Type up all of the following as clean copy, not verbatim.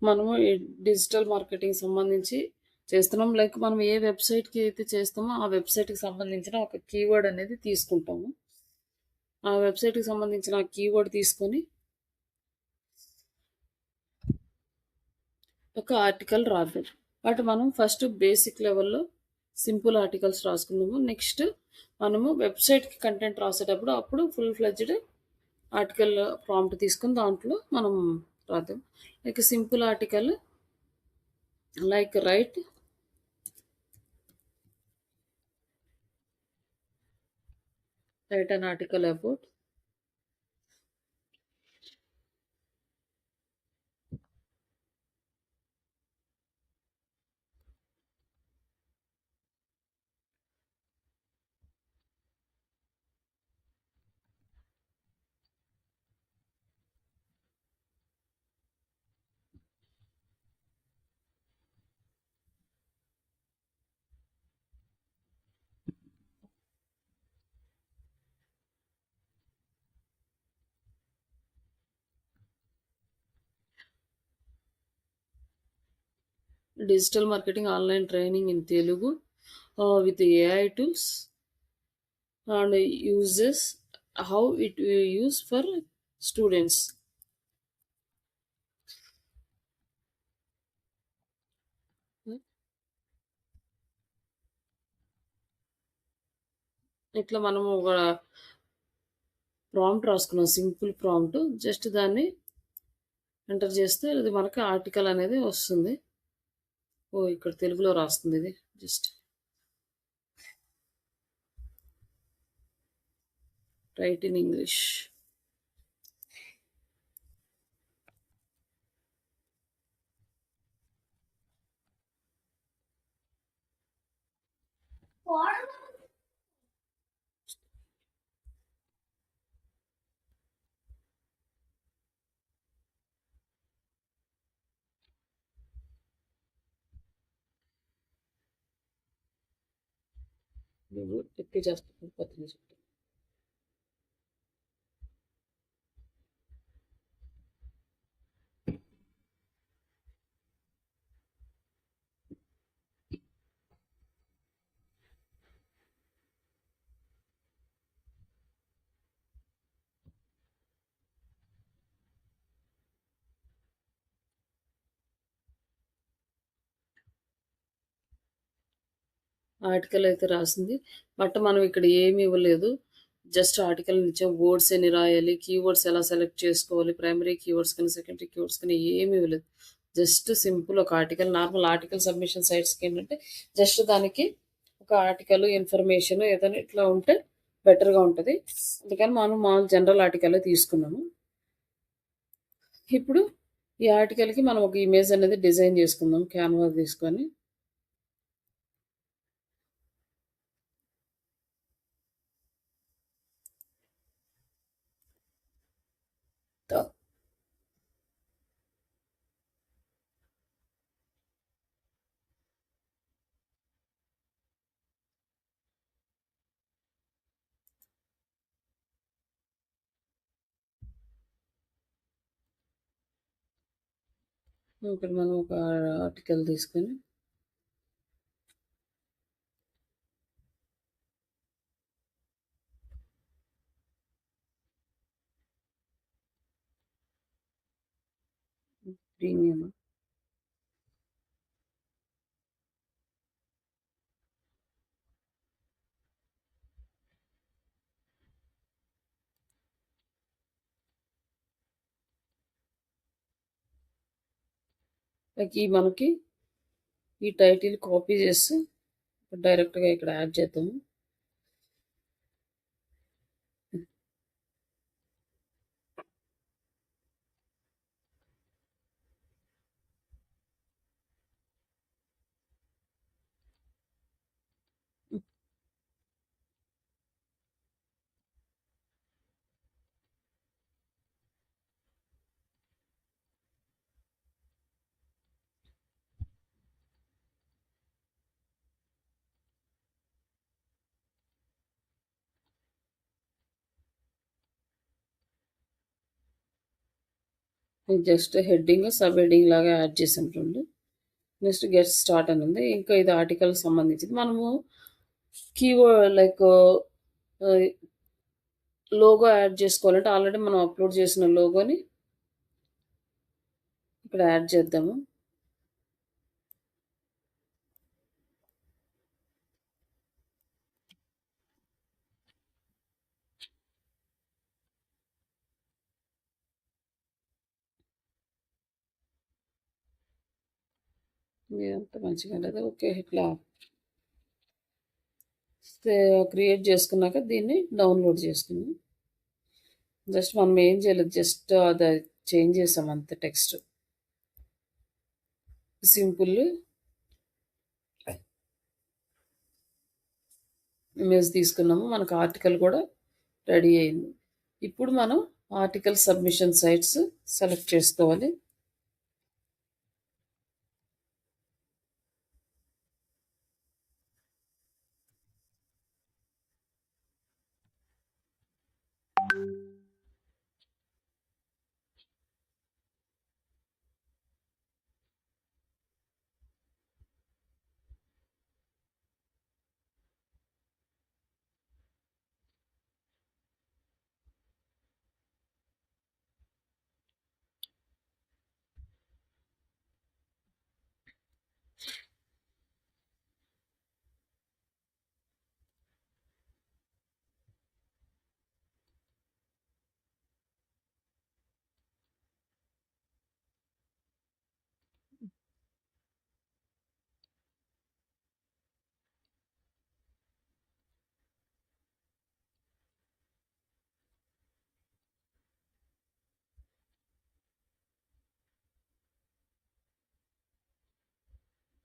మనము ఈ digital marketing సంబంధించి చేస్తున్నాం. లైక్ మనం ఏ వెబ్‌సైట్‌కి అయితే చేస్తామో, ఆ వెబ్‌సైట్‌కి సంబంధించిన ఒక కీవర్డ్ అనేది తీసుకుంటాము. ఆ వెబ్‌సైట్‌కి సంబంధించిన ఆ కీవర్డ్ తీసుకొని ఒక ఆర్టికల్ రాద్దాం. బట్ మనం ఫస్ట్ బేసిక్ లెవెల్‌లో సింపుల్ ఆర్టికల్స్ రాసుకుందాము. నెక్స్ట్ మనము వెబ్‌సైట్‌కి కంటెంట్ రాసేటప్పుడు అప్పుడు ఫుల్ ఫ్లెడ్జ్డ్ ఆర్టికల్ ప్రాంప్ట్ తీసుకొని దాంట్లో మనం రాద్దాం. Like simple article like write an article about digital marketing online training in Telugu with AI tools and uses how it will use for students. ఇట్లా మనము ఒక ప్రాంప్ట్ రాసుకున్నాం, సింపుల్ ప్రాంప్ట్. జస్ట్ దాన్ని enter చేస్తే ఇది మనకి ఆర్టికల్ అనేది వస్తుంది. ఓ ఇక్కడ తెలుగులో రాస్తుంది ఇది. Just right in English. నువ్వు ఎక్కి చేస్తాను పత్రిక చెప్తాను. ఆర్టికల్ అయితే రాసింది. బట్ మనం ఇక్కడ ఏమి ఇవ్వలేదు. జస్ట్ ఆర్టికల్ ఇచ్చాం. వర్డ్స్ ఎన్ని రాయాలి, కీవర్డ్స్ ఎలా సెలెక్ట్ చేసుకోవాలి, ప్రైమరీ కీవర్డ్స్ కానీ సెకండరీ కీవర్డ్స్ కానీ ఏమి ఇవ్వలేదు. జస్ట్ సింపుల్ ఒక ఆర్టికల్. నార్మల్ ఆర్టికల్ సబ్మిషన్ సైట్స్కి ఏంటంటే జస్ట్ దానికి ఒక ఆర్టికల్ ఇన్ఫర్మేషన్ ఏదైనా ఇట్లా ఉంటే బెటర్గా ఉంటుంది. అందుకని మనం మామూలు జనరల్ ఆర్టికల్ తీసుకున్నాము. ఇప్పుడు ఈ ఆర్టికల్కి మనం ఒక ఇమేజ్ అనేది డిజైన్ చేసుకుందాం క్యాన్వా తీసుకొని. ఇక్కడ మనం ఒక ఆర్టికల్ తీసుకొని ప్రీమియం లైక్ ఈ మనకి ఈ టైటిల్ కాపీ చేసి డైరెక్ట్గా ఇక్కడ యాడ్ చేద్దాము. జస్ట్ హెడ్డింగ్, సబ్ హెడ్డింగ్ లాగా యాడ్ చేసాం 2. నెక్స్ట్ గెట్ స్టార్ట్ అని ఉంది. ఇంకా ఇది ఆర్టికల్‌కి సంబంధించింది. మనము కీవర్డ్ లైక్ ఆహ్, లోగో యాడ్ చేసుకోవాలంటే ఆల్రెడీ మనం అప్‌లోడ్ చేసిన లోగోని ఇక్కడ యాడ్ చేద్దాము. ఇదంతా మంచిగా లేదు. ఓకే. ఇట్లా క్రియేట్ చేసుకున్నాక దీన్ని డౌన్‌లోడ్ చేసుకుందాం. జస్ట్ మనం ఏం చేయలేదు. జస్ట్ అది చేంజ్ చేసాం అంతే టెక్స్ట్. సింపుల్ ఇమేజ్ తీసుకున్నాము. మనకు ఆర్టికల్ కూడా రెడీ అయింది. ఇప్పుడు మనం ఆర్టికల్ సబ్మిషన్ సైట్స్ సెలెక్ట్ చేసుకోవాలి.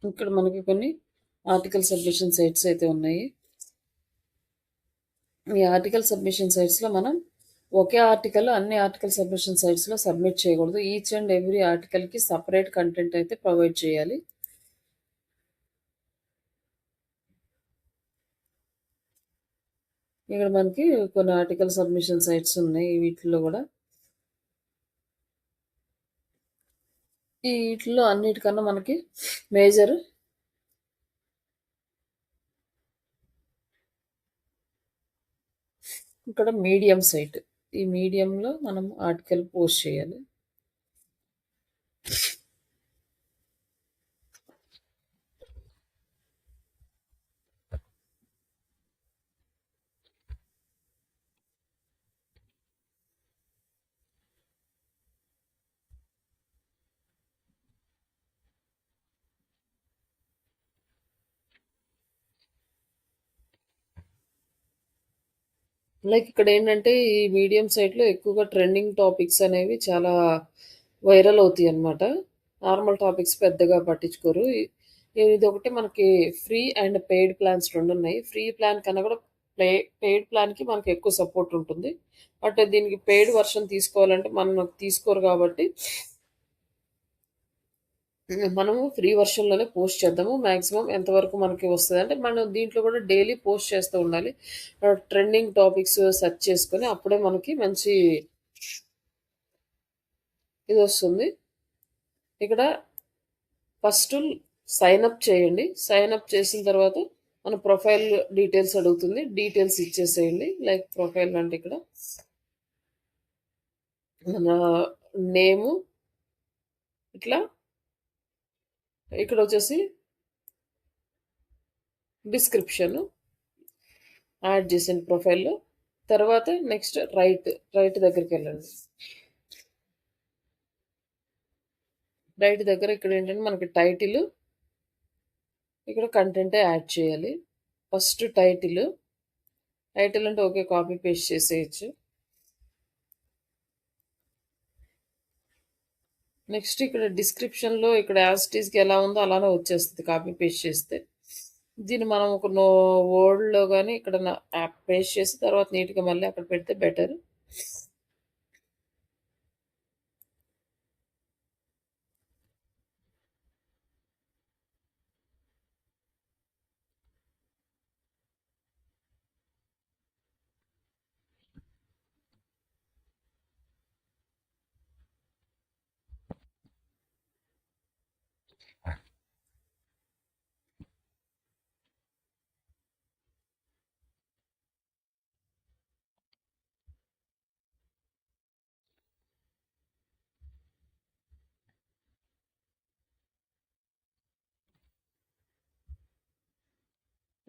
ఇక్కడ మనకి కొన్ని ఆర్టికల్ సబ్మిషన్ సైట్స్ అయితే ఉన్నాయి. ఈ ఆర్టికల్ సబ్మిషన్ సైట్స్‌లో మనం ఒకే ఆర్టికల్ అన్ని ఆర్టికల్ సబ్మిషన్ సైట్స్‌లో సబ్మిట్ చేయకూడదు. ఈచ్ అండ్ ఎవ్రీ ఆర్టికల్‌కి సెపరేట్ కంటెంట్ అయితే ప్రొవైడ్ చేయాలి. ఇక్కడ మనకి కొన్ని ఆర్టికల్ సబ్మిషన్ సైట్స్ ఉన్నాయి. వీటిల్లో కూడా ఈ వీటిల్లో అన్నిటికన్నా మనకి మేజర్ ఇక్కడ మీడియం సైట్. ఈ మీడియంలో మనం ఆర్టికల్ పోస్ట్ చేయాలి. లైక్ ఇక్కడ ఏంటంటే ఈ మీడియం సైట్‌లో ఎక్కువగా ట్రెండింగ్ టాపిక్స్ అనేవి చాలా వైరల్ అవుతాయి అన్నమాట. నార్మల్ టాపిక్స్ పెద్దగా పట్టించుకోరు. ఇదొకటి మనకి ఫ్రీ అండ్ పెయిడ్ ప్లాన్స్ 2 ఉన్నాయి. ఫ్రీ ప్లాన్ కన్నా కూడా పెయిడ్ ప్లాన్‌కి మనకి ఎక్కువ సపోర్ట్ ఉంటుంది. బట్ దీనికి పెయిడ్ వర్షన్ తీసుకోవాలంటే మనం తీసుకోరు కాబట్టి మనము ఫ్రీ వర్షన్‌లోనే పోస్ట్ చేద్దాము. మాక్సిమం ఎంతవరకు మనకి వస్తదంటే, మనం దీంట్లో కూడా డైలీ పోస్ట్ చేస్తూ ఉండాలి. ట్రెండింగ్ టాపిక్స్ సెర్చ్ చేసుకొని అప్పుడే మనకి మంచి ఇదొస్తుంది. ఇక్కడ ఫస్ట్ సైన్ అప్ చేయండి. సైన్ అప్ చేసిన తర్వాత మన ప్రొఫైల్ డీటెయిల్స్ అడుగుతుంది. డీటెయిల్స్ ఇచ్చేసేయండి. లైక్ ప్రొఫైల్ అంటే ఇక్కడ మన నేము ఇట్లా ఇక్కడొచ్చేసి డిస్క్రిప్షన్ యాడ్ చేసేయండి ప్రొఫైల్‌లో. తర్వాత నెక్స్ట్ రైట్ దగ్గరికెళ్ళండి. రైట్ దగ్గర ఇక్కడేంటంటే మనకి టైటిల్, ఇక్కడ కంటెంటే యాడ్ చేయాలి. ఫస్ట్ టైటిల్ అంటే ఓకే కాపీ పేస్ట్ చేసేయొచ్చు. నెక్స్ట్ ఇక్కడ డిస్క్రిప్షన్‌లో ఇక్కడ యాజ్ ఇట్ ఈస్‌గా ఎలా ఉందో అలానే వచ్చేస్తది కాపీ పేస్ట్ చేస్తే. దీన్ని మనం ఒక వర్డ్‌లో గాని ఇక్కడ పేస్ట్ చేసి తర్వాత నీట్‌గా మళ్ళీ అక్కడ పెడితే బెటర్.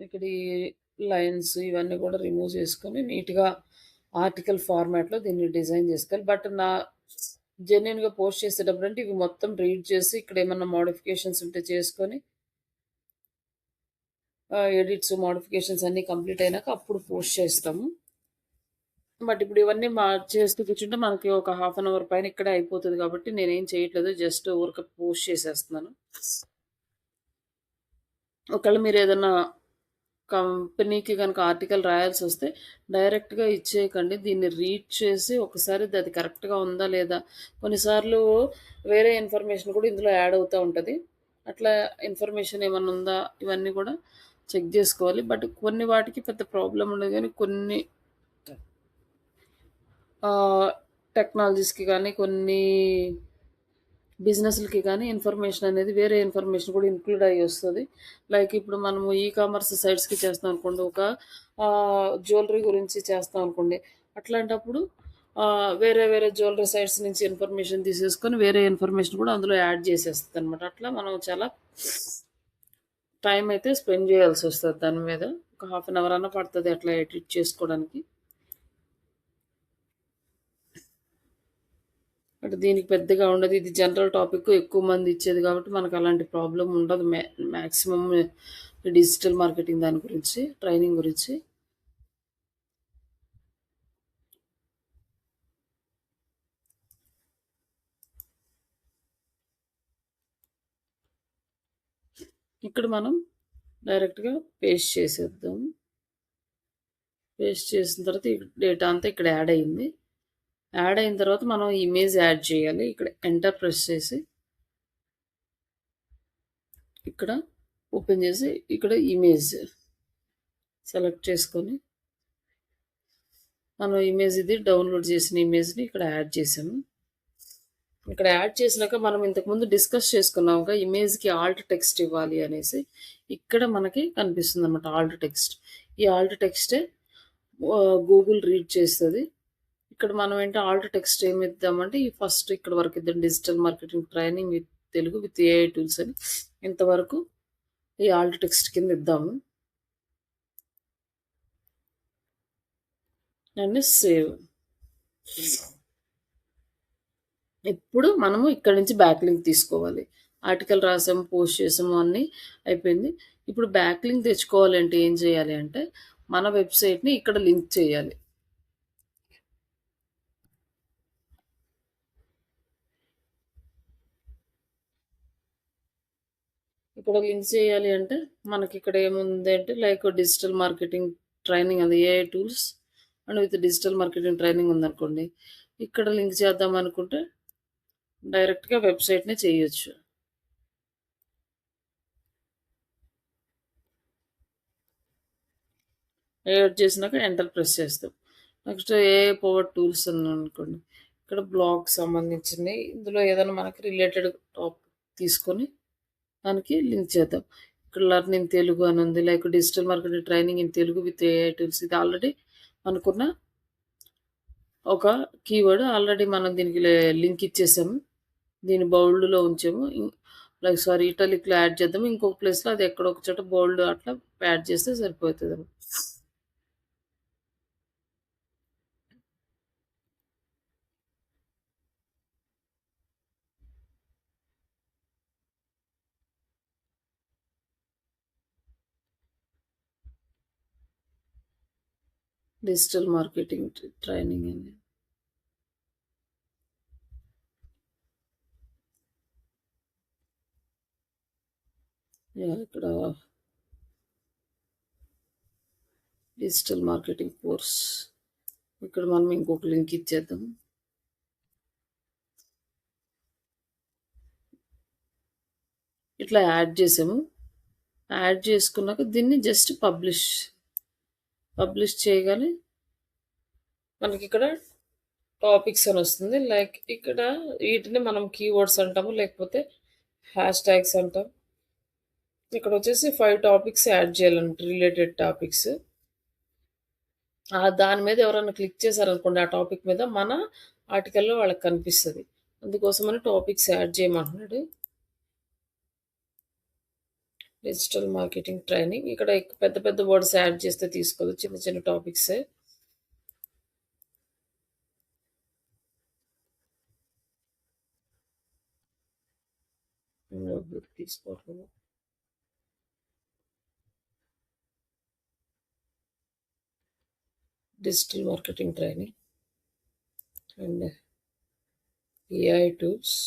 ఇక్కడ ఈ లైన్స్ ఇవన్నీ కూడా రిమూవ్ చేసుకొని నీట్‌గా ఆర్టికల్ ఫార్మాట్‌లో దీన్ని డిజైన్ చేసుకోవాలి. బట్ జెన్యూన్‌గా పోస్ట్ చేసేటప్పుడంటే ఇవి మొత్తం రీడ్ చేసి ఇక్కడ ఏమన్నా మోడిఫికేషన్స్ ఉంటే చేసుకొని ఎడిట్స్, మోడిఫికేషన్స్ అన్నీ కంప్లీట్ అయినాక అప్పుడు పోస్ట్ చేస్తాము. బట్ ఇప్పుడు ఇవన్నీ చేస్తూ కూర్చుంటే మనకి ఒక హాఫ్ అన్ అవర్ పైన ఇక్కడే అయిపోతది కాబట్టి నేనేం చేయట్లేదు. జస్ట్ ఊరికే పోస్ట్ చేసేస్తున్నాను. ఒకవేళ మీరేదన్నా కంపెనీకి గనక ఆర్టికల్ రాయాల్సొస్తే డైరెక్ట్‌గా ఇచ్చేయకండి. దీన్ని రీడ్ చేసి ఒకసారి అది కరెక్ట్‌గా ఉందా లేదా కొన్నిసార్లు వేరే ఇన్ఫర్మేషన్ కూడా ఇందులో యాడ్ అవుతా ఉంటది. అట్లా ఇన్ఫర్మేషన్ ఏమన్నా ఉందా ఇవన్నీ కూడా చెక్ జేసుకోవాలి. బట్ కొన్ని వాటికి పెద్ద ప్రాబ్లమ్ ఉండదు గానీ కొన్ని ఆహ్, టెక్నాలజీస్‌కి గానీ కొన్ని బిజినెస్‌లకి గానీ ఇన్ఫర్మేషన్ అనేది వేరే ఇన్ఫర్మేషన్ కూడా ఇంక్లూడ్ అయ్యొస్తది. లైక్ ఇప్పుడు మనము కామర్స్ సైట్స్‌కి చేస్తాం అనుకోండి. ఒక జ్యువెల్లరీ గురించి చేస్తాం అనుకోండి. అట్లాంటప్పుడు వేరే వేరే జ్యువెల్లరీ సైట్స్ నుంచి ఇన్ఫర్మేషన్ తీసేసుకొని వేరే ఇన్ఫర్మేషన్ కూడా అందులో యాడ్ చేసేస్తదనమాట. అట్లా మనం చాలా టైం అయితే స్పెండ్ చేయాల్సొస్తది దాని మీద. ఒక హాఫ్ అన్ అవర్ అన్నా పడతది అట్లా ఎడిట్ చేసుకోవడానికి. అంటే దీనికి పెద్దగా ఉండదు. ఇది జనరల్ టాపిక్ ఎక్కువ మంది ఇచ్చేది కాబట్టి మనకు అలాంటి ప్రాబ్లమ్ ఉండదు. మాక్సిమం డిజిటల్ మార్కెటింగ్ దాని గురించి, ట్రైనింగ్ గురించి. ఇక్కడ మనం డైరెక్ట్‌గా పేస్ట్ చేసేద్దాం. పేస్ట్ చేసిన తర్వాత ఈ డేటా అంతా ఇక్కడ యాడ్ అయింది. యాడ్ అయిన తర్వాత మనం ఇమేజ్ యాడ్ చేయాలి. ఇక్కడ ఎంటర్ ప్రెస్ చేసి ఇక్కడ ఓపెన్ చేసి ఇక్కడ ఇమేజ్ సెలెక్ట్ చేసుకొని మనం ఇమేజ్ ఇది డౌన్లోడ్ చేసిన ఇమేజ్‌ని ఇక్కడ యాడ్ చేసాము. ఇక్కడ యాడ్ చేసినాక మనం ఇంతకుముందు డిస్కస్ చేసుకున్నాంగా ఇమేజ్‌కి ఆల్ట్ టెక్స్ట్ ఇవ్వాలి అనేసి. ఇక్కడ మనకి కనిపిస్తుందనమాట ఆల్ట్ టెక్స్ట్. ఈ ఆల్ట్ టెక్స్టే గూగుల్ రీడ్ చేస్తది. ఇక్కడ మనం ఆల్ట్ టెక్స్ట్ ఏమిద్దామంటే ఈ ఫస్ట్ ఇక్కడ వరకు ఇద్దాం. Digital marketing training with Telugu with AI tools అని ఇంతవరకు ఈ ఆల్ట్ టెక్స్ట్ కింద ఇద్దాము. And save. ఇప్పుడు మనము ఇక్కడ నుంచి బ్యాక్ లింక్ తీసుకోవాలి. ఆర్టికల్ రాసాము, పోస్ట్ చేసాము అన్నీ అయిపోయింది. ఇప్పుడు బ్యాక్ లింక్ తెచ్చుకోవాలంటే ఏం చేయాలి అంటే మన వెబ్‌సైట్‌ని ఇక్కడ లింక్ చేయాలి. ఇక్కడ లింక్ చేయాలి అంటే మనకిక్కడ ఏముంది అంటే లైక్ డిజిటల్ మార్కెటింగ్ ట్రైనింగ్ అది AI tools and with digital marketing training ఉందనుకోండి. ఇక్కడ లింక్ చేద్దాం అనుకుంటే డైరెక్ట్‌గా వెబ్‌సైట్‌నే చేయొచ్చు. యాడ్ చేసినాక ఎంటర్ ప్రెస్ చేస్తాం. నెక్స్ట్ ఏఐ పవర్ టూల్స్ ఉందనుకోండి. ఇక్కడ బ్లాగ్‌కి సంబంధించినయి ఇందులో ఏదైనా మనకి రిలేటెడ్ టాపిక్ తీసుకొని దానికి లింక్ చేద్దాం. ఇక్కడ లెర్నింగ్ తెలుగు అని ఉంది. Like digital marketing training in Telugu with AI tools ఇది ఆల్రెడీ అనుకున్న ఒక కీవర్డ్. ఆల్రెడీ మనం దీనికి లింక్ ఇచ్చేసాము. దీన్ని బౌల్డ్‌లో ఉంచాము. లైక్ సారీ ఇటాలిక్‌లో యాడ్ చేద్దాము. ఇంకొక ప్లేస్‌లో అది ఎక్కడో ఒక చోట బోల్డ్ అట్లా యాడ్ చేస్తే సరిపోతదనమాట. డిజిటల్ మార్కెటింగ్ ట్రైనింగ్ అని. ఇక్కడ డిజిటల్ మార్కెటింగ్ కోర్స్. ఇక్కడ మనం ఇంకొక లింక్ ఇచ్చేద్దాం. ఇట్లా యాడ్ చేసాము. యాడ్ చేసుకున్నాక దీన్ని జస్ట్ పబ్లిష్ చేయగానే మనకిక్కడ టాపిక్స్ అని వస్తుంది. లైక్ ఇక్కడ వీటిని మనం కీవర్డ్స్ అంటాము, లేకపోతే హ్యాష్ ట్యాగ్స్ అంటాం. ఇక్కడ వచ్చేసి 5 టాపిక్స్ యాడ్ చేయాలంట రిలేటెడ్ టాపిక్స్. దాని మీద ఎవరైనా క్లిక్ చేశారనుకోండి ఆ టాపిక్ మీద మన ఆర్టికల్‌లో వాళ్ళకి కనిపిస్తది. అందుకోసమని టాపిక్స్ యాడ్ చేయమంటున్నాడు. Digital marketing training. ఇక్కడ పెద్ద పెద్ద వర్డ్స్ యాడ్ చేస్తే తీసుకోదు. చిన్న చిన్న టాపిక్సే. నోట్‌బుక్ తీసుకోవట్లేదు. Digital marketing training and AI tools.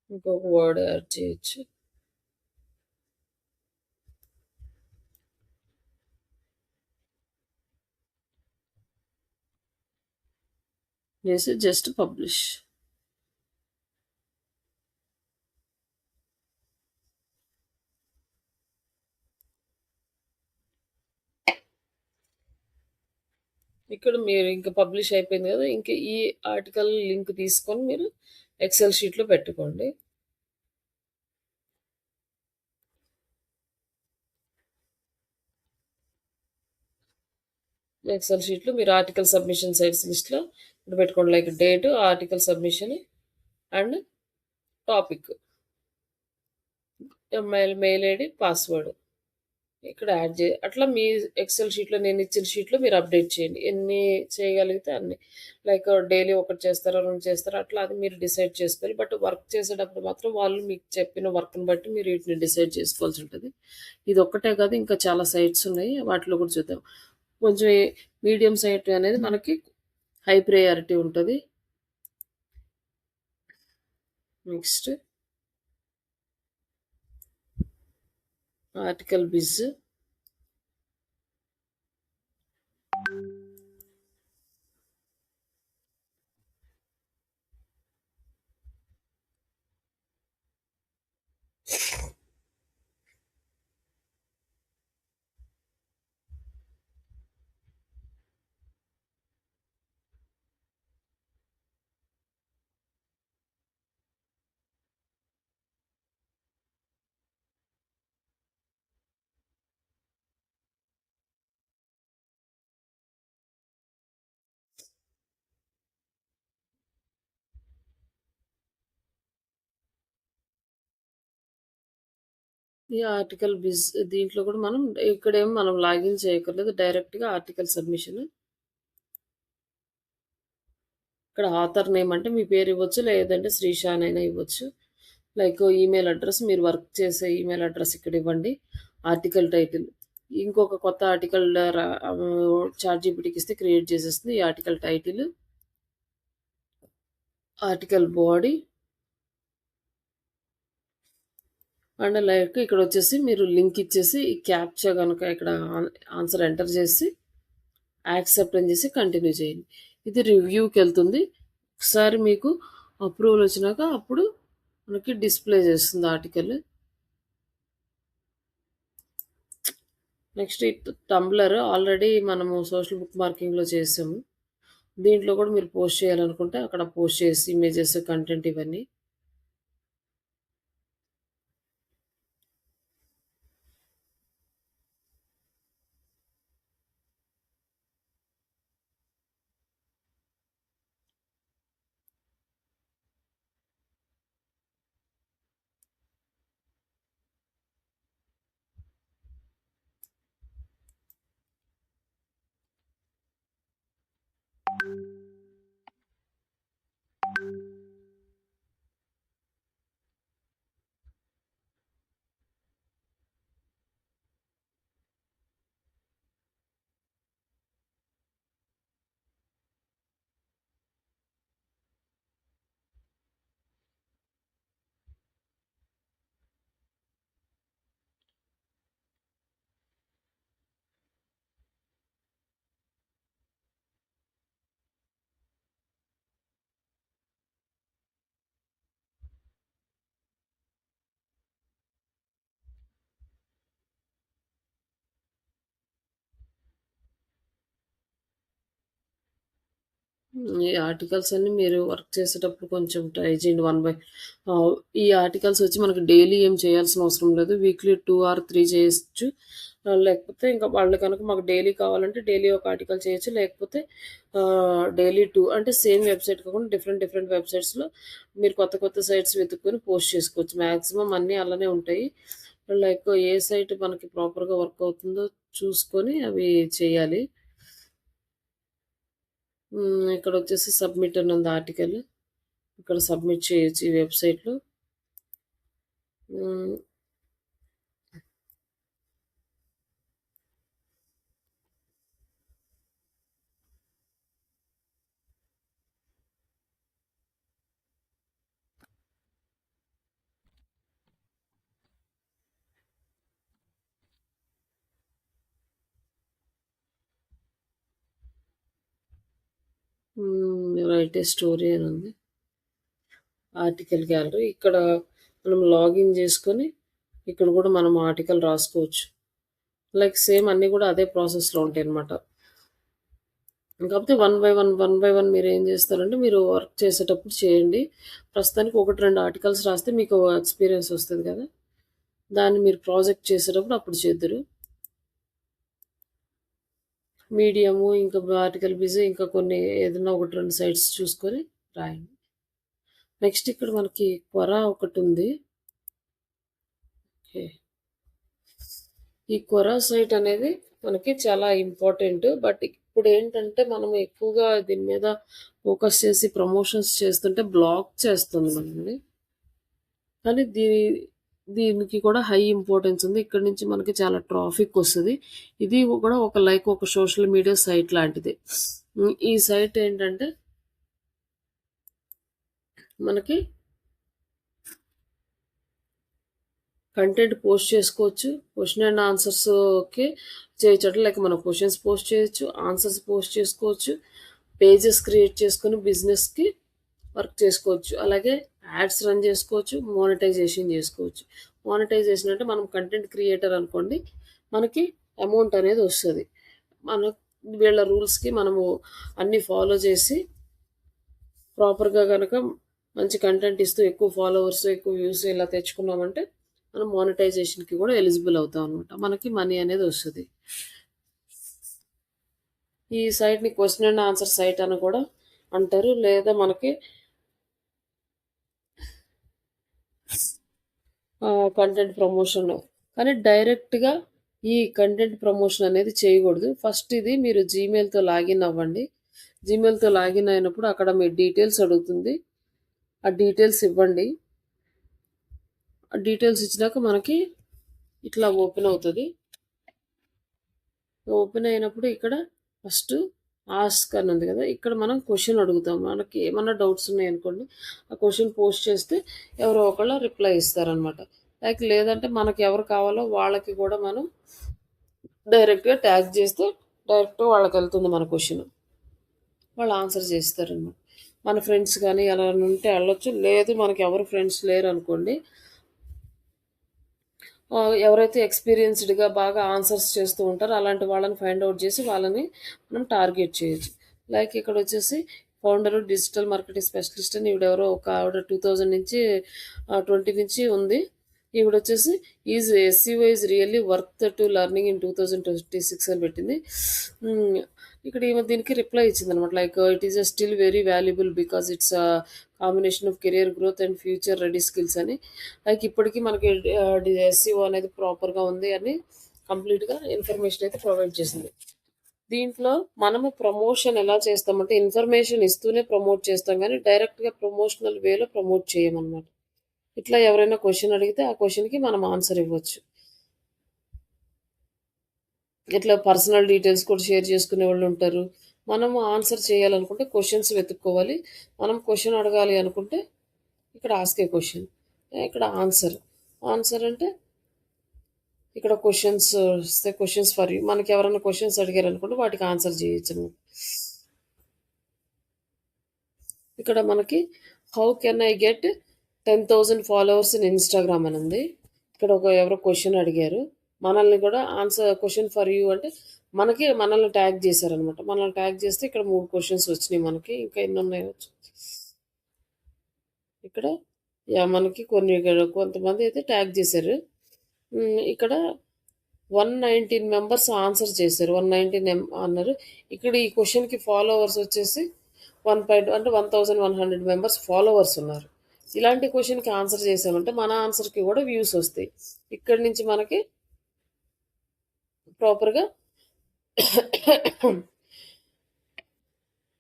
ఇంకొక వర్డ్ యాడ్ చేయొచ్చు. చేసి జస్ట్ పబ్లిష్. ఇక్కడ మీరు ఇంకా పబ్లిష్ అయిపోయింది కదా! ఇంక ఈ ఆర్టికల్ లింక్ తీసుకొని మీరు ఎక్సెల్ షీట్‌లో పెట్టుకోండి. ఎక్సెల్ షీట్‌లో మీరు ఆర్టికల్ సబ్మిషన్ సైట్స్ లిస్ట్‌లో ఇక్కడ పెట్టుకోండి. Like date, article submission and topic, mail ID, password ఇక్కడ యాడ్ అట్లా మీ ఎక్సెల్ షీట్‌లో నేను ఇచ్చిన షీట్‌లో మీరు అప్డేట్ చేయండి. ఎన్ని చేయగలిగితే అన్ని. లైక్ డైలీ ఒకటి చేస్తారా, 2 చేస్తారా అట్లా అది మీరు డిసైడ్ చేసుకోవాలి. బట్ వర్క్ చేసేటప్పుడు మాత్రం వాళ్ళు మీకు చెప్పిన వర్క్‌ని బట్టి మీరు వీటిని డిసైడ్ చేసుకోవాల్సి ఉంటది. ఇది ఒక్కటే కాదు ఇంకా చాలా సైట్స్ ఉన్నాయి. వాటిలో కూడా చూద్దాం. కొంచెం మీడియం సైట్ అనేది మనకి హై ప్రయారిటీ ఉంటది. Next article biz. ఈ ఆర్టికల్ బిజ్ దీంట్లో కూడా మనం ఇక్కడేమో మనం లాగిన్ చేయక్కర్లేదు. డైరెక్ట్‌గా ఆర్టికల్ సబ్మిషన్. ఇక్కడ ఆథర్ నేమ్ అంటే మీ పేరు ఇవ్వచ్చు. లేదంటే శ్రీషా అనైనా ఇవ్వచ్చు. లైక్ ఈమెయిల్ అడ్రెస్ మీరు వర్క్ చేసే ఈమెయిల్ అడ్రెస్ ఇక్కడ ఇవ్వండి. ఆర్టికల్ టైటిల్ ఇంకొక కొత్త ఆర్టికల్ చాట్‌జీపీటీకి ఇస్తే క్రియేట్ చేసేస్తుంది. ఈ article title, article body and like ఇక్కడ వచ్చేసి మీరు లింక్ ఇచ్చేసి ఈ క్యాప్చా కనుక ఇక్కడ ఆన్సర్ ఎంటర్ చేసి యాక్సెప్ట్ అని చేసి కంటిన్యూ చేయండి. ఇది రివ్యూకి వెళ్తుంది. ఒకసారి మీకు అప్రూవల్ వచ్చినాక అప్పుడు మనకి డిస్ప్లే చేస్తుంది ఆర్టికల్. నెక్స్ట్ ఈ టంబ్లర్ ఆల్రెడీ మనము సోషల్ బుక్ మార్కింగ్లో చేసాము. దీంట్లో కూడా మీరు పోస్ట్ చేయాలనుకుంటే అక్కడ పోస్ట్ చేసి ఇమేజెస్, కంటెంట్ ఇవన్నీ. ఈ ఆర్టికల్స్ అన్నీ మీరు వర్క్ చేసేటప్పుడు కొంచెం ట్రై చేయండి. ఈ ఆర్టికల్స్ వచ్చి మనకి డైలీ ఏం చేయాల్సిన అవసరం లేదు. వీక్లీ 2 ఆర్ 3 చేయొచ్చు. లేకపోతే ఇంకా వాళ్ళు కనుక మాకు డైలీ కావాలంటే డైలీ ఒక ఆర్టికల్ చేయొచ్చు. లేకపోతే డైలీ 2 అంటే సేమ్ వెబ్‌సైట్ కాకుండా డిఫరెంట్ డిఫరెంట్ వెబ్‌సైట్స్‌లో మీరు కొత్త కొత్త సైట్స్ వెతుక్కొని పోస్ట్ చేసుకోవచ్చు. మాక్సిమం అన్నీ అలానే ఉంటాయి. లైక్ ఏ సైట్ మనకి ప్రాపర్‌గా వర్క్ అవుతుందో చూసుకొని అవి చేయాలి. ఇక్కడొచ్చేసి సబ్మిట్ అని ఉంది ఆర్టికల్. ఇక్కడ సబ్మిట్ చేయొచ్చు ఈ వెబ్‌సైట్‌లో. హ్మ్. రైట్ ఏ స్టోరీ అని ఉంది. Article gallery. ఇక్కడ మనం లాగిన్ చేసుకొని ఇక్కడ కూడా మనం ఆర్టికల్ రాసుకోవచ్చు. లైక్ సేమ్ అన్నీ కూడా అదే ప్రాసెస్‌లో ఉంటాయన్నమాట. కాకపోతే వన్ బై వన్ మీరేం చేస్తారంటే మీరు వర్క్ చేసేటప్పుడు చేయండి. ప్రస్తుతానికి 1, 2 ఆర్టికల్స్ రాస్తే మీకు ఎక్స్‌పీరియన్స్ వస్తది కదా! దాన్ని మీరు ప్రాజెక్ట్ చేసేటప్పుడు అప్పుడు చేద్దురు. మీడియము, ఇంకా ఆర్టికల్ బిజీ ఇంకా కొన్ని ఏదన్నా 1, 2 సైట్స్ చూసుకొని రాయండి. నెక్స్ట్ ఇక్కడ మనకి క్వరా ఒకటుంది. ఓకే. ఈ క్వరా సైట్ అనేది మనకి చాలా ఇంపార్టెంట్. బట్ ఇప్పుడేంటంటే మనం ఎక్కువగా దీని మీద ఫోకస్ చేసి ప్రమోషన్స్ చేస్తుంటే బ్లాక్ చేస్తుంది మనల్ని. కానీ దీనికి కూడా హై ఇంపార్టెన్స్ ఉంది. ఇక్కడి నుంచి మనకి చాలా ట్రాఫిక్ వస్తది. ఇది కూడా ఒక సోషల్ మీడియా సైట్ లాంటిదే. ఈ సైట్ ఏంటంటే మనకి కంటెంట్ పోస్ట్ చేసుకోవచ్చు. క్వెషన్ అండ్ ఆన్సర్స్‌కి చేయొచ్చు. లైక్ మనం క్వెషన్స్ పోస్ట్ చేయొచ్చు. ఆన్సర్స్ పోస్ట్ చేసుకోవచ్చు. పేజెస్ క్రియేట్ చేసుకొని బిజినెస్‌కి వర్క్ చేసుకోవచ్చు. అలాగే యాడ్స్ రన్ చేసుకోవచ్చు. మోనటైజేషన్ చేసుకోవచ్చు. మోనటైజేషన్ అంటే మనం కంటెంట్ క్రియేటర్ అనుకోండి. మనకి అమౌంట్ అనేది వస్తది. మన వీళ్ళ రూల్స్‌కి మనము అన్నీ ఫాలో చేసి ప్రాపర్‌గా గనక మంచి కంటెంట్ ఇస్తూ ఎక్కువ ఫాలోవర్స్, ఎక్కువ వ్యూస్ ఇలా తెచ్చుకున్నామంటే మనం మోనటైజేషన్‌కి కూడా ఎలిజిబుల్ అవుతాం అనమాట. మనకి మనీ అనేది వస్తది. ఈ సైట్‌ని క్వెషన్ అండ్ ఆన్సర్ సైట్ అని కూడా అంటారు. లేదా మనకి కంటెంట్ ప్రమోషన్. కానీ డైరెక్ట్‌గా ఈ కంటెంట్ ప్రమోషన్ అనేది చేయకూడదు. ఫస్ట్ ఇది మీరు జీమెయిల్‌తో లాగిన్ అవ్వండి. జీమెయిల్‌తో లాగిన్ అయినప్పుడు అక్కడ మీ డీటెయిల్స్ అడుగుతుంది. ఆ డీటెయిల్స్ ఇవ్వండి. ఆ డీటెయిల్స్ ఇచ్చినాక మనకి ఇట్లా ఓపెన్ అవుతది. ఓపెన్ అయినప్పుడు ఇక్కడ ఫస్ట్ ఆస్క్ అని ఉంది కదా! ఇక్కడ మనం క్వెషన్ అడుగుతాం. మనకి ఏమన్నా డౌట్స్ ఉన్నాయనుకోండి, ఆ క్వెషన్ పోస్ట్ చేస్తే ఎవరో ఒకళ్ళు రిప్లై ఇస్తారనమాట. లైక్ లేదంటే మనకి ఎవరు కావాలో వాళ్ళకి కూడా మనం డైరెక్ట్‌గా ట్యాగ్ చేస్తే డైరెక్ట్‌గా వాళ్ళకెళ్తుంది మన క్వెషన్. వాళ్ళు ఆన్సర్ చేస్తారనమాట. మన ఫ్రెండ్స్ గానీ ఎవరైనా ఉంటే ఎళ్ళొచ్చు. లేదు మనకి ఎవరు ఫ్రెండ్స్ లేరనుకోండి, ఎవరైతే ఎక్స్‌పీరియన్స్‌డ్‌గా బాగా ఆన్సర్స్ చేస్తూ ఉంటారో అలాంటి వాళ్ళని ఫైండ్ ఔట్ చేసి వాళ్ళని మనం టార్గెట్ చేయొచ్చు. లైక్ ఇక్కడొచ్చేసి ఫౌండరు డిజిటల్ మార్కెటింగ్ స్పెషలిస్ట్ అని ఈవిడెవరో ఒక ఆవిడ 2000 నుంచి 20 నుంచి ఉంది. ఈవిడొచ్చేసి SEO is really worth to learning in 2026 అని పెట్టింది. హ్మ్. ఇక్కడ ఈమె దీనికి రిప్లై ఇచ్చిందనమాట. Like it is still very valuable because it's combination of career growth and future ready skills అని. లైక్ ఇప్పటికి మనకి ఎస్సీఓ అనేది ప్రాపర్‌గా ఉంది అని కంప్లీట్‌గా ఇన్ఫర్మేషన్ అయితే ప్రొవైడ్ చేసింది. దీంట్లో మనము ప్రమోషన్ ఎలా చేస్తామంటే ఇన్ఫర్మేషన్ ఇస్తూనే ప్రమోట్ చేస్తాం గానీ డైరెక్ట్‌గా ప్రమోషనల్ వేలో ప్రమోట్ చేయమనమాట. ఇట్లా ఎవరైనా క్వెషన్ అడిగితే ఆ క్వెషన్‌కి మనం ఆన్సర్ ఇవ్వచ్చు. ఇట్లా పర్సనల్ డీటెయిల్స్ కూడా షేర్ చేసుకునేవాళ్ళుంటారు. మనము ఆన్సర్ చేయాలనుకుంటే క్వెషన్స్ వెతుక్కోవాలి. మనం క్వెషన్ అడగాలి అనుకుంటే ఇక్కడ ఆస్క్ ఏ క్వెషన్. ఇక్కడ ఆన్సర్. ఆన్సర్ అంటే ఇక్కడ క్వెషన్స్ ఫర్ యూ. మనకెవరైనా క్వెషన్స్ అడిగారనుకోండి వాటికి ఆన్సర్ చేయొచ్చనమాట. ఇక్కడ మనకి how can I get 10,000 followers in Instagram అని ఉంది. ఇక్కడ ఎవరో క్వెషన్ అడిగారు. మనల్ని కూడా క్వెషన్ ఫర్ యూ అంటే మనల్ని ట్యాగ్ చేశారనమాట. మనల్ని ట్యాగ్ చేస్తే ఇక్కడ 3 క్వెషన్స్ వచ్చినియి మనకి. ఇంకా ఎన్నున్నాయో ఇక్కడ యాహ్! మనకి కొన్ని ఇక్కడ కొంతమందయితే ట్యాగ్ చేశారు. ఇక్కడ 119 మెంబర్స్ ఆన్సర్ చేశారు. 119 అన్నారు. ఇక్కడ ఈ క్వెషన్‌కి ఫాలోవర్స్ వచ్చేసి 1 పాయింట్ అంటే 1100 మెంబర్స్ ఫాలోవర్స్ ఉన్నారు. ఇలాంటి క్వెషన్‌కి ఆన్సర్ చేసామంటే మన ఆన్సర్‌కి కూడా వ్యూస్ వస్తాయి. ఇక్కడి నుంచి మనకి ప్రాపర్‌గా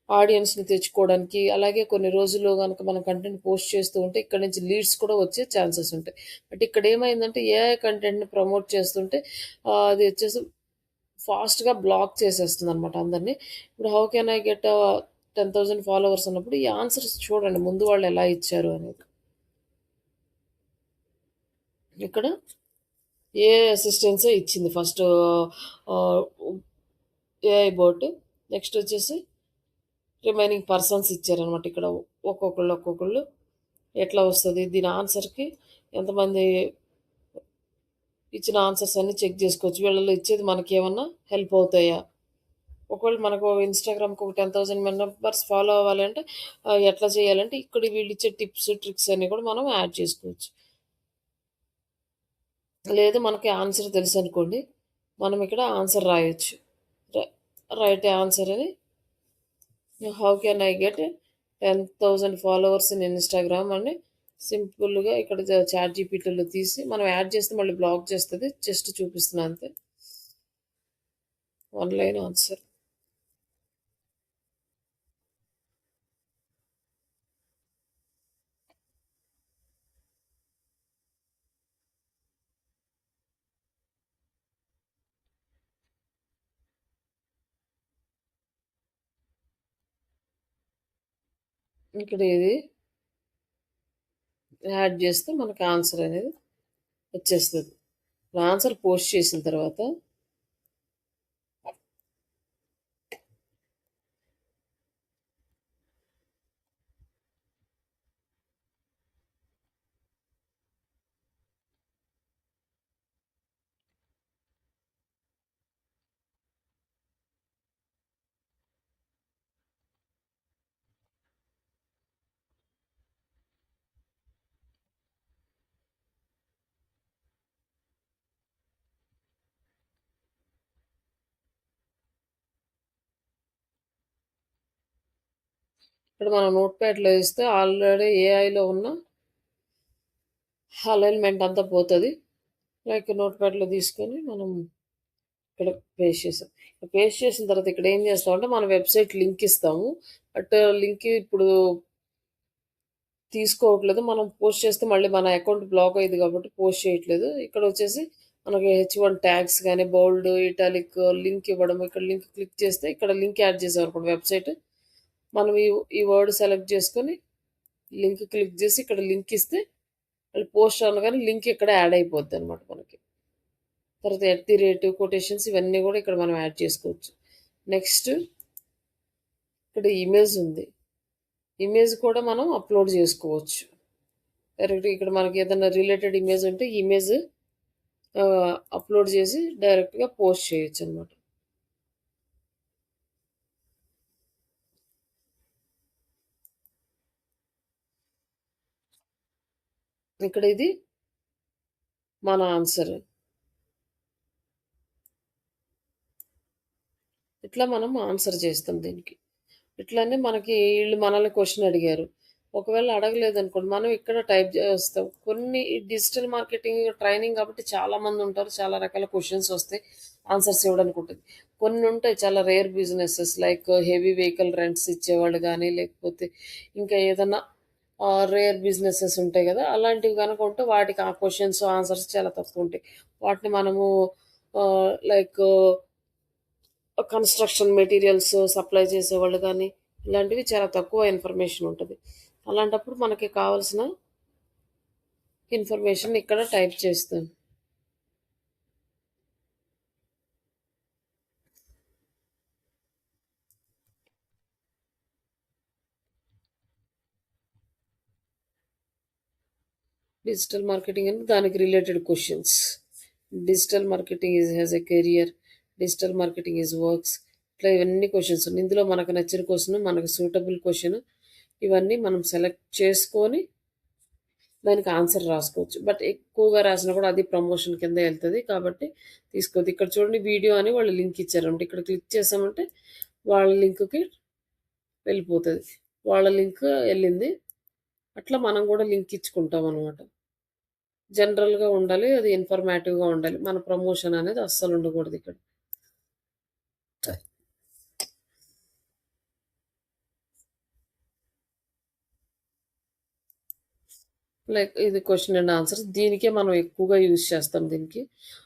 ఆడియన్స్‌ని తెచ్చుకోవడానికి, అలాగే కొన్ని రోజుల్లో గనక మనం కంటెంట్ పోస్ట్ చేస్తూ ఉంటే ఇక్కడి నుంచి లీడ్స్ కూడా వచ్చే ఛాన్సెస్ ఉంటాయి. బట్ ఇక్కడ ఏమైందంటే ఏఐ కంటెంట్‌ని ప్రమోట్ చేస్తుంటే అది వచ్చేసి ఫాస్ట్‌గా బ్లాక్ చేసేస్తుందనమాట అందరిని. ఇప్పుడు how can I get 10,000 followers అన్నప్పుడు ఈ ఆన్సర్స్ చూడండి ముందు వాళ్ళు ఎలా ఇచ్చారు అనేది. ఇక్కడ ఏఐ అసిస్టెన్సే ఇచ్చింది ఫస్ట్ ఆహ్, ఏఐ బోట్. నెక్స్ట్ వచ్చేసి రిమైనింగ్ పర్సన్స్ ఇచ్చారనమాట. ఇక్కడ ఒక్కొక్కళ్ళు ఎట్లా వస్తది? దీని ఆన్సర్‌కి ఎంతమంది ఇచ్చిన ఆన్సర్స్ అన్నీ చెక్ జేసుకోవచ్చు. వీళ్ళలో ఇచ్చేది మనకేమన్నా హెల్ప్ అవుతాయా? ఒకవేళ మనకు ఇన్‌స్టాగ్రామ్‌కి ఒక 10,000 మెంబర్స్ ఫాలో అవ్వాలి అంటే ఎట్లా చేయాలంటే ఇక్కడ వీళ్ళిచ్చే టిప్స్, ట్రిక్స్ అన్నీ కూడా మనం యాడ్ చేసుకోవచ్చు. లేదు మనకి ఆన్సర్ తెలుసనుకోండి, మనం ఇక్కడ ఆన్సర్ రాయొచ్చు. ర రైట్ ఆన్సర్ అని how can I get 10,000 followers in Instagram అని సింపుల్‌గా ఇక్కడ చాట్ జీపీటీలో తీసి మనం యాడ్ చేస్తే మళ్ళీ బ్లాక్ చేస్తది. జస్ట్ చూపిస్తున్నా అంతే. One line answer. ఇక్కడ ఇది యాడ్ చేస్తే మనకు ఆన్సర్ అనేది వచ్చేస్తది. ఆన్సర్ పోస్ట్ చేసిన తర్వాత ఇక్కడ మనం నోట్‌ప్యాడ్‌లో ఇస్తే ఆల్రెడీ ఏఐలో ఉన్న అలైన్‌మెంట్ అంతా పోతది. లైక్ నోట్‌ప్యాడ్‌లో తీసుకొని మనం ఇక్కడ పేస్ట్ చేసాం. పేస్ట్ చేసిన తర్వాత ఇక్కడ ఏం చేస్తామంటే మన వెబ్‌సైట్ లింక్ ఇస్తాము. బట్ లింక్ ఇప్పుడు తీసుకోవట్లేదు. మనం పోస్ట్ చేస్తే మళ్ళీ మన అకౌంట్ బ్లాక్ అయ్యిద్ది కాబట్టి పోస్ట్ చేయట్లేదు. ఇక్కడొచ్చేసి మనకి హెచ్1 ట్యాగ్స్ గాని, బోల్డ్, ఇటాలిక్ లింక్ ఇవ్వడం. ఇక్కడ లింక్ క్లిక్ చేస్తే ఇక్కడ లింక్ యాడ్ చేసామనుకోండి వెబ్‌సైట్. మనం ఈ వర్డ్ సెలెక్ట్ చేసుకొని లింక్ క్లిక్ చేసి ఇక్కడ లింక్ ఇస్తే మళ్ళీ పోస్ట్ అనగానే లింక్ ఇక్కడ యాడ్ అయిపోద్దనమాట మనకి. తర్వాత ఎట్ ది రేట్, కొటేషన్స్ ఇవన్నీ కూడా ఇక్కడ మనం యాడ్ చేసుకోవచ్చు. నెక్స్ట్ ఇక్కడ ఇమేజ్ ఉంది. ఇమేజ్ కూడా మనం అప్‌లోడ్ చేసుకోవచ్చు. డైరెక్ట్‌గా ఇక్కడ మనకి ఏదైనా రిలేటెడ్ ఇమేజ్ ఉంటే ఇమేజ్ అప్‌లోడ్ చేసి డైరెక్ట్‌గా పోస్ట్ చేయొచ్చనమాట. ఇక్కడ ఇది మన ఆన్సర్. ఇట్లా మనం ఆన్సర్ చేస్తాం దీనికి. ఇట్లనే మనకి ఈళ్ళు మనల్ని క్వెషన్ అడిగారు. ఒకవేళ అడగలేదనుకోండి, మనం ఇక్కడ టైప్ చేస్తాం. కొన్ని డిజిటల్ మార్కెటింగ్ ట్రైనింగ్ కాబట్టి చాలామందుంటారు. చాలా రకాల క్వెషన్స్ వస్తాయి. ఆన్సర్స్ ఇవ్వడానికి ఉంటది. కొన్ని ఉంటాయి చాలా rare businesses like heavy vehicle rents ఇచ్చేవాళ్ళు గానీ, లేకపోతే ఇంకా ఏదన్నా రేర్ బిజినెసెస్ ఉంటాయి గదా! అలాంటివి గనక ఉంటే వాటికి ఆ క్వెషన్స్, ఆన్సర్స్ చాలా తక్కువుంటాయి. వాటిని మనము లైక్ కన్‌స్ట్రక్షన్ మెటీరియల్స్ సప్లై చేసేవాళ్ళు గానీ, ఇలాంటివి చాలా తక్కువ ఇన్ఫర్మేషన్ ఉంటది. అలాంటప్పుడు మనకి కావాల్సిన ఇన్ఫర్మేషన్ ఇక్కడ టైప్ చేస్తాం. డిజిటల్ మార్కెటింగ్ అంటే దానికి related questions. Digital marketing is as a career. Digital marketing is works. ఇట్లా ఇవన్నీ క్వెషన్స్ ఉన్నాయి. ఇందులో మనకు నచ్చిన క్వెషన్, మనకు సూటబుల్ క్వెషన్ ఇవన్నీ మనం సెలెక్ట్ చేసుకొని దానికి ఆన్సర్ రాసుకోవచ్చు. బట్ ఎక్కువగా రాసినా కూడా అది ప్రమోషన్ కింద ఎళ్తది. కాబట్టి తీసుకోవద్దు. ఇక్కడ చూడండి వీడియో అని వాళ్ళు లింక్ ఇచ్చారన్నమాట. ఇక్కడ క్లిక్ చేసామంటే వాళ్ళ లింక్‌కి వెళ్ళిపోతది. వాళ్ళ లింక్ ఎళ్ళింది. అట్లా మనం గూడా లింక్ ఇచ్చుకుంటామనమాట. జనరల్‌గా ఉండాలి. అది ఇన్ఫర్మేటివ్‌గా ఉండాలి. మన ప్రమోషన్ అనేది అస్సలుండకూడదిక్కడ. లైక్ ఇది క్వెషన్ అండ్ ఆన్సర్స్. దీనికే మనం ఎక్కువగా యూజ్ చేస్తాం దీనికి.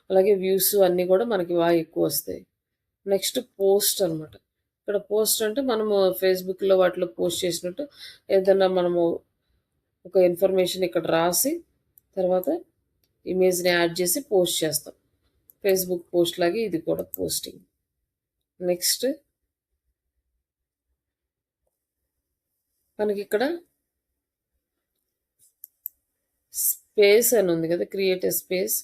అలాగే వ్యూస్ అన్నీ గూడా మనకి బాగా ఎక్కువొస్తాయి. నెక్స్ట్ పోస్ట్ అనమాట. ఇక్కడ పోస్ట్ అంటే మనము ఫేస్‌బుక్‌లో వాటిలో పోస్ట్ చేసినట్టు ఏదన్నా మనము ఒక ఇన్ఫర్మేషన్ ఇక్కడ రాసి తర్వాత ఇమేజ్‌ని యాడ్ చేసి పోస్ట్ చేస్తాం. ఫేస్‌బుక్ పోస్ట్ లాగే ఇది కూడా పోస్టింగ్. నెక్స్ట్ మనకిక్కడ స్పేస్ అని ఉంది కదా! Create a space.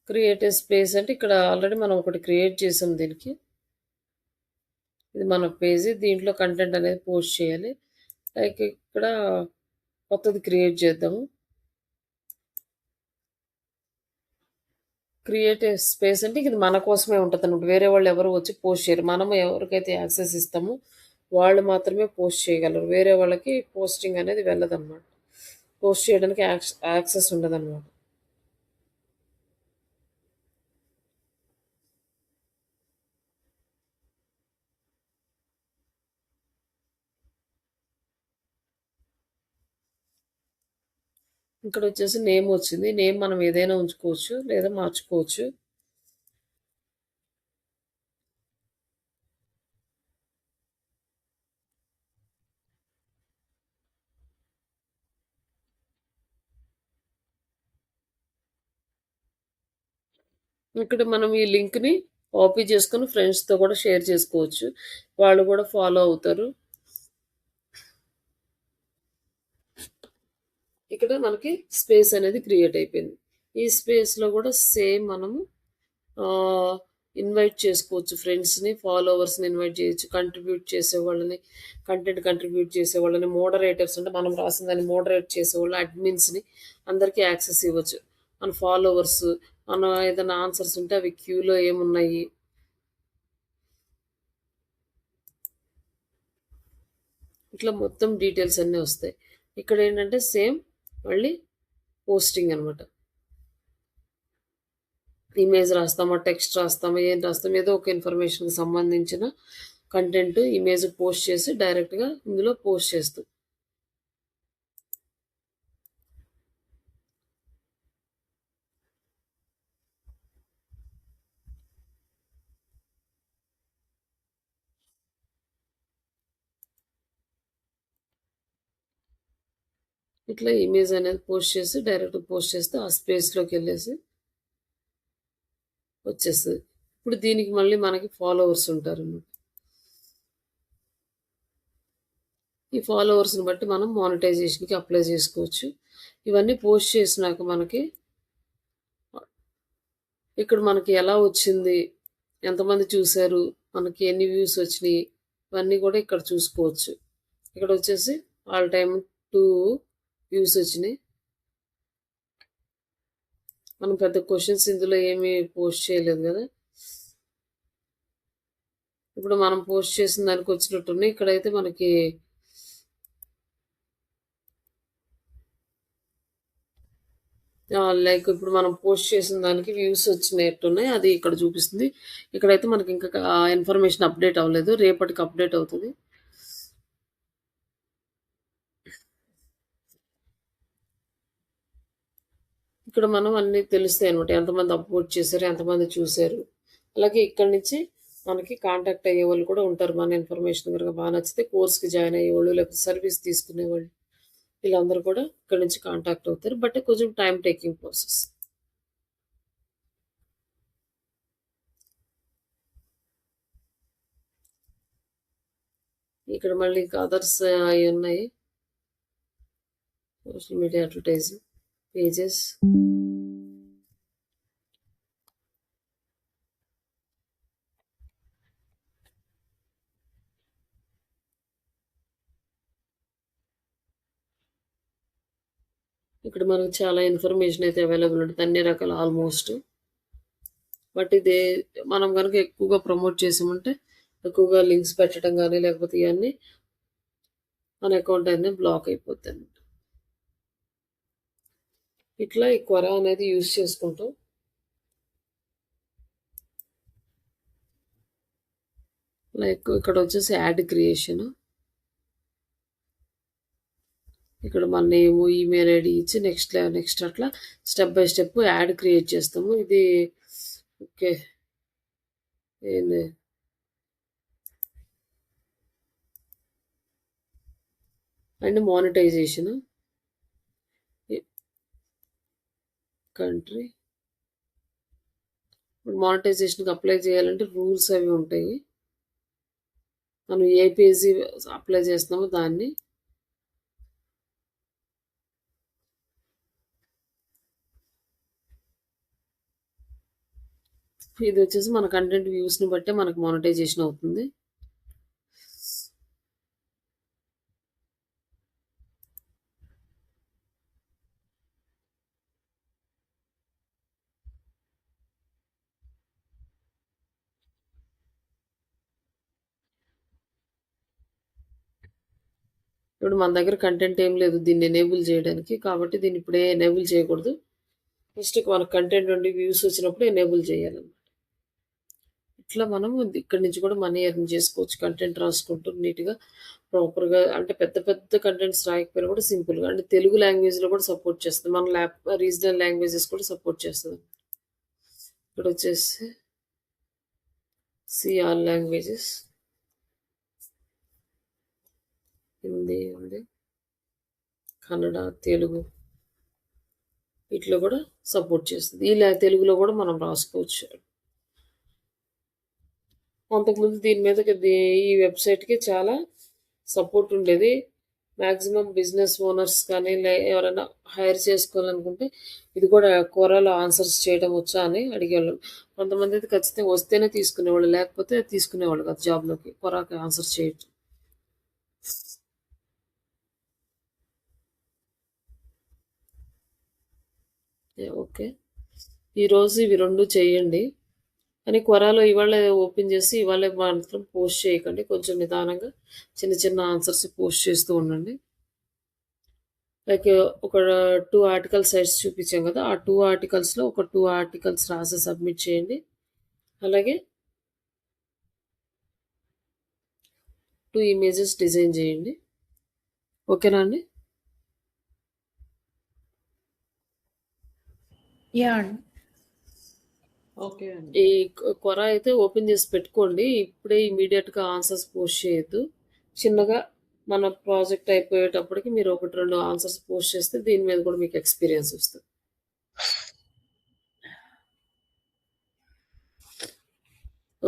Create a space అంటే ఇక్కడ ఆల్రెడీ మనం ఒకటి క్రియేట్ చేసాం దీనికి. ఇది మన పేజీ. దీంట్లో కంటెంట్ అనేది పోస్ట్ చేయాలి. లైక్ ఇక్కడ కొత్తది క్రియేట్ చేద్దాము. క్రియేట్ ఎ స్పేస్ అంటే ఇది మన కోసమే ఉంటదన్నమాట. వేరే వాళ్ళు ఎవరు వచ్చి పోస్ట్ చేయరు. మనం ఎవరికైతే యాక్సెస్ ఇస్తామో వాళ్ళు మాత్రమే పోస్ట్ చేయగలరు. వేరే వాళ్ళకి పోస్టింగ్ అనేది వెళ్ళదన్నమాట. పోస్ట్ చేయడానికి యాక్సెస్ ఉండదన్నమాట. ఇక్కడొచ్చేసి నేమ్ వచ్చింది. నేమ్ మనం ఏదైనా ఉంచుకోవచ్చు లేదా మార్చుకోవచ్చు. ఇక్కడ మనం ఈ లింక్‌ని కాపీ చేసుకొని ఫ్రెండ్స్‌తో కూడా షేర్ చేసుకోవచ్చు. వాళ్ళు కూడా ఫాలో అవుతారు. ఇక్కడ మనకి స్పేస్ అనేది క్రియేట్ అయిపోయింది. ఈ స్పేస్‌లో కూడా సేమ్ మనము ఆహ్, ఇన్వైట్ చేసుకోవచ్చు ఫ్రెండ్స్‌ని, ఫాలోవర్స్‌ని ఇన్వైట్ చేయొచ్చు. కంట్రిబ్యూట్ చేసేవాళ్ళని, కంటెంట్ కంట్రిబ్యూట్ చేసేవాళ్ళని, మోడరేటర్స్ అంటే మనం రాసిన దాన్ని మోడరేట్ చేసేవాళ్ళు, అడ్మిన్స్‌ని అందరికీ యాక్సెస్ ఇవ్వచ్చు. మన ఫాలోవర్స్, మనం ఏదైనా ఆన్సర్స్ ఉంటే అవి క్యూలో ఏమున్నాయి, ఇట్లా మొత్తం డీటెయిల్స్ అన్నీ వస్తాయి. ఇక్కడేంటంటే సేమ్ మళ్ళీ పోస్టింగ్ అనమాట. ఇమేజ్ రాస్తామా, టెక్స్ట్ రాస్తామా, ఏం రాస్తామా, ఏదో ఒక ఇన్ఫర్మేషన్‌కి సంబంధించిన కంటెంట్ ఇమేజ్ పోస్ట్ చేసి డైరెక్ట్‌గా ఇందులో పోస్ట్ చేస్తాం. ఇట్లా ఇమేజ్ అనేది పోస్ట్ చేసి డైరెక్ట్ పోస్ట్ చేస్తే ఆ స్పేస్‌లోకెళ్ళేసి వచ్చేస్తది. ఇప్పుడు దీనికి మళ్ళీ మనకి ఫాలోవర్స్ ఉంటారన్నమాట. ఈ ఫాలోవర్స్‌ని బట్టి మనం మానిటైజేషన్‌కి అప్లై చేసుకోవచ్చు. ఇవన్నీ పోస్ట్ చేసినాక మనకి ఇక్కడ మనకి ఎలా వచ్చింది, ఎంతమంది చూసారు, మనకి ఎన్ని వ్యూస్ వచ్చినియి, ఇవన్నీ కూడా ఇక్కడ చూసుకోవచ్చు. ఇక్కడొచ్చేసి ఆల్ టైమ్ 2 వ్యూస్ వచ్చినియి. మనం పెద్ద క్వెషన్స్ ఇందులో ఏమి పోస్ట్ చేయలేదు గదా! ఇప్పుడు మనం పోస్ట్ చేసిన దానికి వచ్చినట్టున్నాయి. ఇక్కడైతే మనకి లైక్ ఇప్పుడు మనం పోస్ట్ చేసిన దానికి వ్యూస్ వచ్చినట్టున్నాయి. అది ఇక్కడ చూపిస్తుంది. ఇక్కడైతే మనకి ఇంకా ఇన్ఫర్మేషన్ అప్డేట్ అవ్వలేదు. రేపటికి అప్డేట్ అవుతది. ఇక్కడ మనం అన్నీ తెలుస్తాయన్నమాట. ఎంతమంది అప్‌లోడ్ చేశారు, ఎంతమంది చూసారు. అలాగే ఇక్కడి నుంచి మనకి కాంటాక్ట్ అయ్యేవాళ్ళు కూడా ఉంటారు. మన ఇన్ఫర్మేషన్ గనుక బాగా నచ్చితే కోర్స్‌కి జాయిన్ అయ్యేవాళ్ళు, లేకపోతే సర్వీస్ తీసుకునేవాళ్ళు వీళ్ళందరూ కూడా ఇక్కడి నుంచి కాంటాక్ట్ అవుతారు. బట్ కొంచెం టైమ్ టేకింగ్ ప్రాసెస్. ఇక్కడ మళ్ళీ ఇంకా అదర్స్ అయి ఉన్నాయి. Social media advertising. పేజెస్. ఇక్కడ మనకు చాలా ఇన్ఫర్మేషన్ అయితే అవైలబుల్ ఉంటుంది, అన్ని రకాల ఆల్మోస్ట్. బట్ ఇది మనం కనుక ఎక్కువగా ప్రమోట్ చేసామంటే, ఎక్కువగా లింక్స్ పెట్టడం కానీ లేకపోతే ఇవన్నీ మన అకౌంట్ అనేది బ్లాక్ అయిపోద్ది అనమాట. ఇట్లా ఈ క్వరా అనేది యూజ్ చేసుకుంటాం. లైక్ ఇక్కడ వచ్చేసి యాడ్ క్రియేషన్. ఇక్కడ మన నేమ్, ఈమెయిల్ ఐడి ఇచ్చి నెక్స్ట్ అట్లా step by step add create చేస్తాము. ఇది ఓకే ఏంది అండ్ మానిటైజేషన్ కంట్రీ. ఇప్పుడు మానిటైజేషన్కి అప్లై చేయాలంటే రూల్స్ అవి ఉంటాయి. మనం ఏ పేజీ అప్లై చేస్తున్నామో దాన్ని. ఇది వచ్చేసి మన కంటెంట్ వ్యూస్ని బట్టే మనకు మానిటైజేషన్ అవుతుంది. ఇప్పుడు మన దగ్గర కంటెంట్ ఏం లేదు దీన్ని ఎనేబుల్ చేయడానికి, కాబట్టి దీన్ని ఇప్పుడే ఎనేబుల్ చేయకూడదు. ఫస్ట్ మనకు కంటెంట్ నుండి వ్యూస్ వచ్చినప్పుడు ఎనేబుల్ చేయాలన్నమాట. ఇట్లా మనం ఇక్కడ నుంచి కూడా మనీ ఎర్న్ చేసుకోవచ్చు కంటెంట్ రాసుకుంటూ నీట్గా ప్రాపర్గా. అంటే పెద్ద పెద్ద కంటెంట్స్ రాయకపోయినా కూడా సింపుల్గా, అంటే తెలుగు లాంగ్వేజ్లో కూడా సపోర్ట్ చేస్తుంది, మన రీజనల్ లాంగ్వేజెస్ కూడా సపోర్ట్ చేస్తుంది. ఇక్కడ వచ్చేసి ఆల్ లాంగ్వేజెస్, హిందీ ఉంది, కన్నడ, తెలుగు, వీటిలో కూడా సపోర్ట్ చేస్తుంది. ఇలా తెలుగులో కూడా మనం రాసుకోవచ్చు. అంతకుముందు దీని మీద ఈ వెబ్సైట్కి చాలా సపోర్ట్ ఉండేది. మ్యాక్సిమం బిజినెస్ ఓనర్స్ కానీ ఎవరైనా హైర్ చేసుకోవాలనుకుంటే ఇది కూడా క్వరాలో ఆన్సర్స్ చేయడం వచ్చా అని అడిగేవాళ్ళు. కొంతమంది అయితే ఖచ్చితంగా వస్తేనే తీసుకునేవాళ్ళు, లేకపోతే తీసుకునేవాళ్ళు కాదు జాబ్లోకి క్వరాకి ఆన్సర్స్ చేయడం. ఓకే, ఈరోజు ఇవి 2 చేయండి. కానీ క్వరాలో ఇవాళ ఓపెన్ చేసి ఇవాళ మాత్రం పోస్ట్ చేయకండి. కొంచెం నిదానంగా చిన్న చిన్న ఆన్సర్స్ పోస్ట్ చేస్తూ ఉండండి. లైక్ ఒక 2 ఆర్టికల్ సైట్స్ చూపించాం కదా, ఆ 2 ఆర్టికల్స్లో ఒక 2 ఆర్టికల్స్ రాసి సబ్మిట్ చేయండి. అలాగే 2 ఇమేజెస్ డిజైన్ చేయండి. ఓకేనా అండి? యా అండి. ఓకే అండి. ఈ క్వరా అయితే ఓపెన్ చేసి పెట్టుకోండి. ఇప్పుడే ఇమీడియట్గా ఆన్సర్స్ పోస్ట్ చేయొద్దు. చిన్నగా మన ప్రాజెక్ట్ అయిపోయేటప్పటికి మీరు 1-2 ఆన్సర్స్ పోస్ట్ చేస్తే దీని మీద కూడా మీకు ఎక్స్పీరియన్స్ వస్తుంది.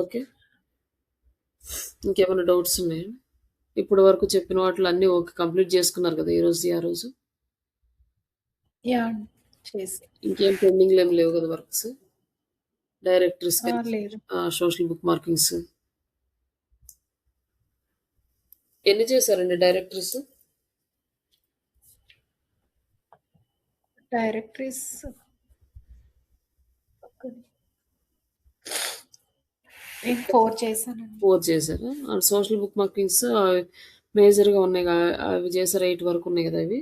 ఓకే, ఇంకేమైనా డౌట్స్ ఉన్నాయా? ఇప్పటి వరకు చెప్పిన వాటిలో అన్నీ ఓకే కంప్లీట్ చేసుకున్నారు కదా ఆ రోజు? యా అండి, చేసి ఇంకేం పెండింగ్లో ఏం లేవు కదా వర్క్స్? డైరెక్టరీస్, లేదు. సోషల్ బుక్ మార్కింగ్స్ ఎన్ని చేశారండి డైరెక్టరీస్? డైరెక్టరీస్ 4 చేశానండి. 4 చేశారా? అండ్ సోషల్ బుక్ మార్కింగ్స్ మేజర్గా ఉన్నాయి అవి చేశారు, 8 వరకు ఉన్నాయి కదా అవి?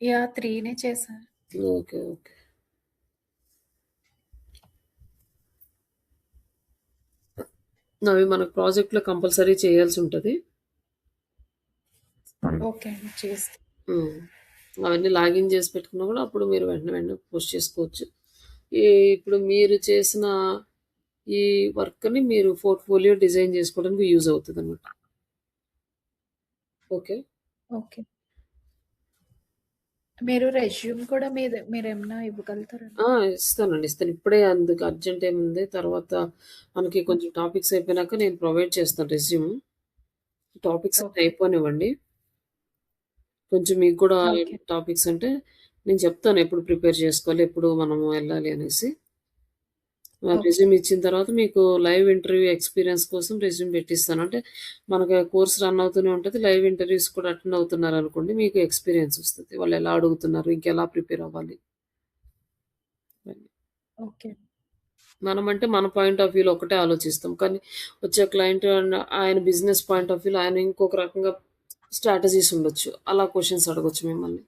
యా 3నే చేశాను. Okay okay. అవి మనకు ప్రాజెక్ట్లో కంపల్సరీ చేయాల్సి ఉంటుంది. ఓకే అండి, చేస్తా. అవన్నీ లాగిన్ చేసి పెట్టుకున్నా కూడా అప్పుడు మీరు వెంటనే పోస్ట్ చేసుకోవచ్చు. ఇప్పుడు మీరు చేసిన ఈ వర్క్ని మీరు పోర్ట్ఫోలియో డిజైన్ చేసుకోవడానికి యూజ్ అవుతుంది అనమాట. ఓకే ఓకే, మీరు రెజ్యూమ్ కూడా మీరేమన్నా ఇవ్వగలుగుతారండి? ఇస్తానండి, ఇస్తాను. ఇప్పుడే అందుకు అర్జెంట్ ఏముంది, తర్వాత మనకి కొంచెం టాపిక్స్ అయిపోయినాక నేను ప్రొవైడ్ చేస్తాను రెజ్యూమ్. Topics okay. అయిపోనివ్వండి. కొంచెం మీకు కూడా ఓకే. టాపిక్స్ అంటే నేను చెప్తాను ఎప్పుడు ప్రిపేర్ చేసుకోవాలి, ఎప్పుడు మనము వెళ్ళాలి అనేసి. ఓకే. రెజ్యూమ్ ఇచ్చిన తర్వాత మీకు లైవ్ ఇంటర్వ్యూ ఎక్స్‌పీరియన్స్ కోసం రెజ్యూమ్ పెట్టిస్తాను. అంటే మనకి కోర్స్ రన్ అవుతూనే ఉంటది. లైవ్ ఇంటర్వ్యూస్ కూడా అటెండ్ అవుతున్నారనుకోండి, మీకు ఎక్స్‌పీరియన్స్ వస్తది. వాళ్ళు ఎలా అడుగుతున్నారు, ఇంకెలా ప్రిపేర్ అవ్వాలి అని. ఓకే. మనమంటే మన పాయింట్ ఆఫ్ వ్యూలో ఒకటే ఆలోచిస్తాం. కానీ వచ్చే క్లయింట్ ఆయన బిజినెస్ పాయింట్ ఆఫ్ వ్యూలో ఆయన ఇంకొక రకంగా స్ట్రాటజీస్ ఉండొచ్చు. అలా క్వెషన్స్ అడగొచ్చు మిమ్మల్ని.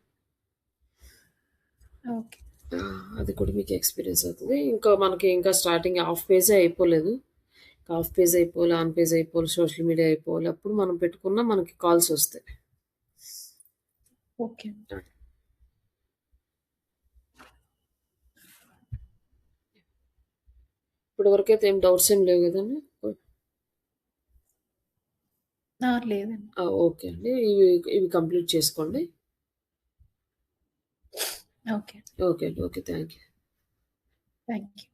ఓకే. అది కూడా మీకు ఎక్స్‌పీరియన్స్ అవుతది. ఇంకా మనకి ఇంకా స్టార్టింగ్ హాఫ్ పేజే అయిపోలేదు. హాఫ్ పేజ్ అయిపోవాలి, ఆన్ పేజ్ అయిపోవాలి, సోషల్ మీడియా అయిపోవాలి. అప్పుడు మనం పెట్టుకున్న మనకి కాల్స్ వస్తాయి. ఓకే. ఇప్పటి వరకైతే ఏం డౌట్స్ ఏం లేవు గదండీ! లేదండి. ఓకే అండి. ఇవి కంప్లీట్ చేసుకోండి. ఓకే. ఓకే అండి. Okay. Thank you. Thank you.